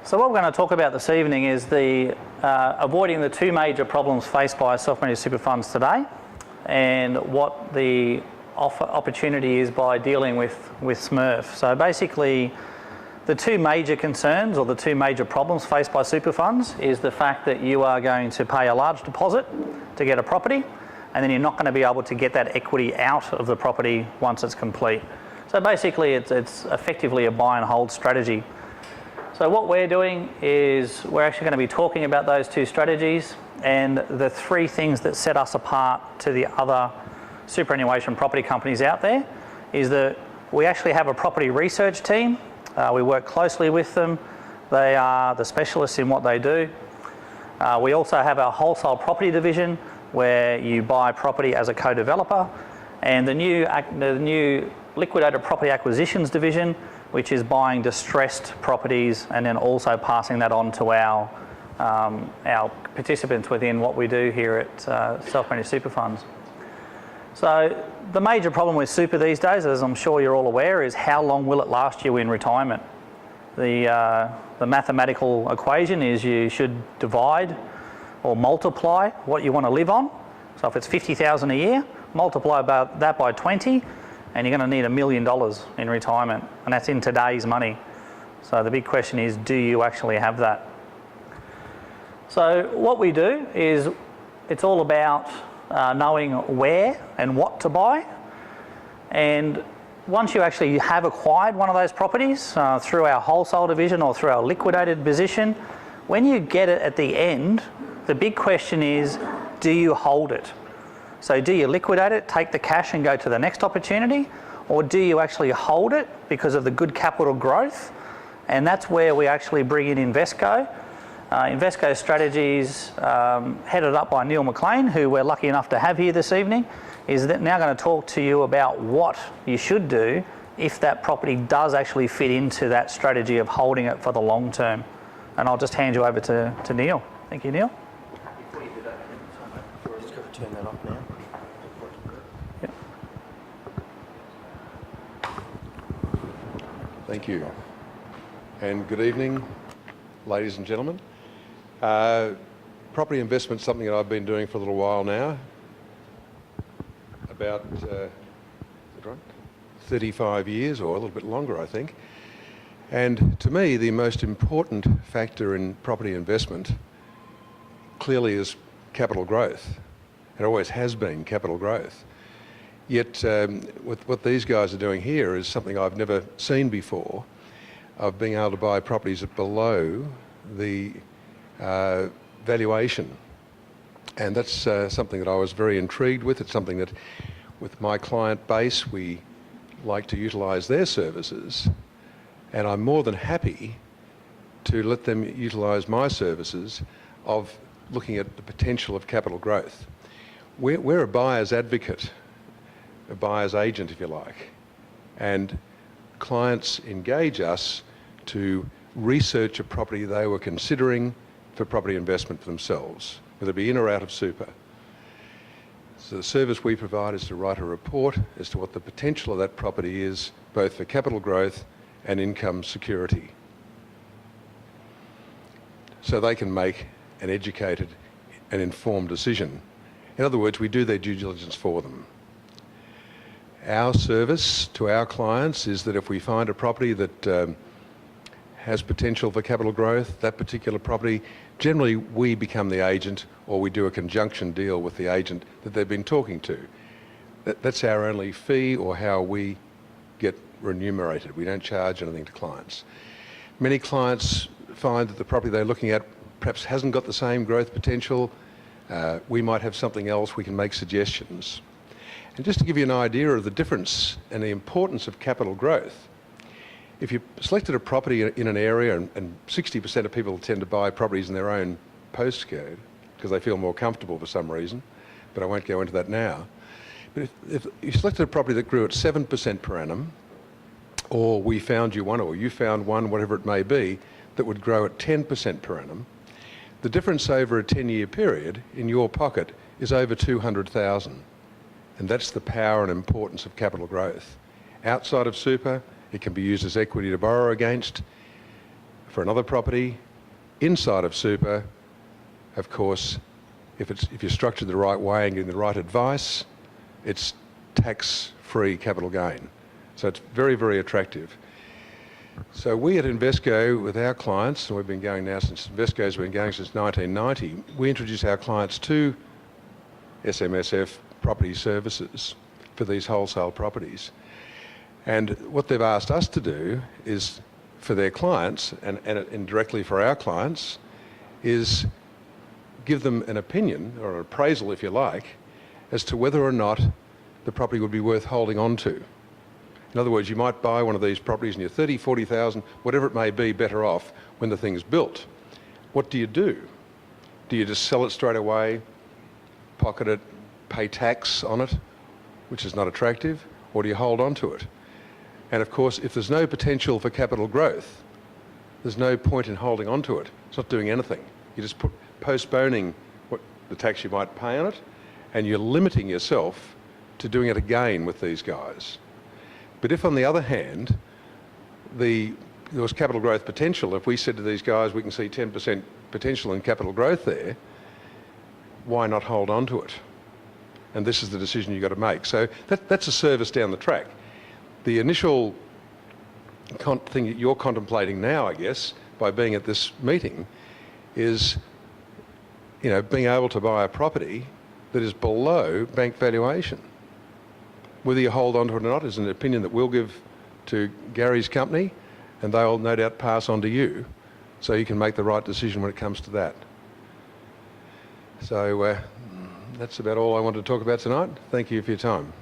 So what we're going to talk about this evening is avoiding the two major problems faced by self-managed super funds today, and what the opportunity is by dealing with SMRF. So basically, the two major concerns or the two major problems faced by super funds is the fact that you are going to pay a large deposit to get a property, and then you're not going to be able to get that equity out of the property once it's complete. So basically, it's effectively a buy and hold strategy. So what we're doing is we're actually going to be talking about those two strategies and the three things that set us apart to the other superannuation property companies out there is that we actually have a property research team. We work closely with them. They are the specialists in what they do. We also have our wholesale property division where you buy property as a co-developer, and the new liquidated property acquisitions division, which is buying distressed properties and then also passing that on to our participants within what we do here at self-managed super funds. So the major problem with super these days, as I'm sure you're all aware, is how long will it last you in retirement? The mathematical equation is you should divide or multiply what you want to live on. So if it's $50,000 a year, multiply that by 20, and you're going to need $1 million in retirement, and that's in today's money. So the big question is, do you actually have that? So what we do is it's all about knowing where and what to buy, and once you actually have acquired one of those properties through our wholesale division or through our liquidated position, when you get it at the end, the big question is, do you hold it? So do you liquidate it, take the cash and go to the next opportunity, or do you actually hold it because of the good capital growth? And that's where we actually bring in Invesco. Invesco Strategies, headed up by Neil McLean, who we're lucky enough to have here this evening, is now going to talk to you about what you should do if that property does actually fit into that strategy of holding it for the long term. And I'll just hand you over to Neil. Thank you, Neil. Before you do that, I'm just going to turn that off now. Yep. Thank you. And good evening, ladies and gentlemen. Property investment is something that I've been doing for a little while now, about 35 years or a little bit longer, I think. And to me, the most important factor in property investment clearly is capital growth. It always has been capital growth. Yet with what these guys are doing here is something I've never seen before, of being able to buy properties at below the valuation. And that's something that I was very intrigued with. It's something that with my client base, we like to utilise their services, and I'm more than happy to let them utilise my services of looking at the potential of capital growth. We're a buyer's advocate, a buyer's agent, if you like, and clients engage us to research a property they were considering for property investment for themselves, whether it be in or out of super. So the service we provide is to write a report as to what the potential of that property is, both for capital growth and income security, so they can make an educated and informed decision. In other words, we do their due diligence for them. Our service to our clients is that if we find a property that has potential for capital growth, that particular property, generally we become the agent, or we do a conjunction deal with the agent that they've been talking to. That's our only fee, or how we get remunerated. We don't charge anything to clients. Many clients find that the property they're looking at perhaps hasn't got the same growth potential. We might have something else, we can make suggestions. And just to give you an idea of the difference and the importance of capital growth, if you selected a property in an area, and 60% of people tend to buy properties in their own postcode because they feel more comfortable for some reason, but I won't go into that now. But if you selected a property that grew at 7% per annum, or we found you one, or you found one, whatever it may be, that would grow at 10% per annum, the difference over a 10-year period in your pocket is over $200,000. And that's the power and importance of capital growth. Outside of super, it can be used as equity to borrow against. for another property inside of super, of course, if you're structured the right way and getting the right advice, it's tax-free capital gain. So it's very, very attractive. So we at Invesco, with our clients, and we've been going now since Invesco's been going since 1990, we introduce our clients to SMSF property services for these wholesale properties. And what they've asked us to do is, for their clients, and indirectly for our clients, is give them an opinion, or an appraisal if you like, as to whether or not the property would be worth holding on to. In other words, you might buy one of these properties and you're 30, 40,000, whatever it may be, better off when the thing's built. What do? Do you just sell it straight away, pocket it, pay tax on it, which is not attractive, or do you hold on to it? And of course, if there's no potential for capital growth, there's no point in holding on to it. It's not doing anything. You're just postponing what the tax you might pay on it, and you're limiting yourself to doing it again with these guys. But if, on the other hand, there was capital growth potential, if we said to these guys we can see 10% potential in capital growth there, why not hold on to it? And this is the decision you've got to make. So that's a service down the track. The initial thing that you're contemplating now, I guess, by being at this meeting, is being able to buy a property that is below bank valuation. Whether you hold on to it or not is an opinion that we'll give to Gary's company, and they'll no doubt pass on to you, so you can make the right decision when it comes to that. So that's about all I wanted to talk about tonight. Thank you for your time.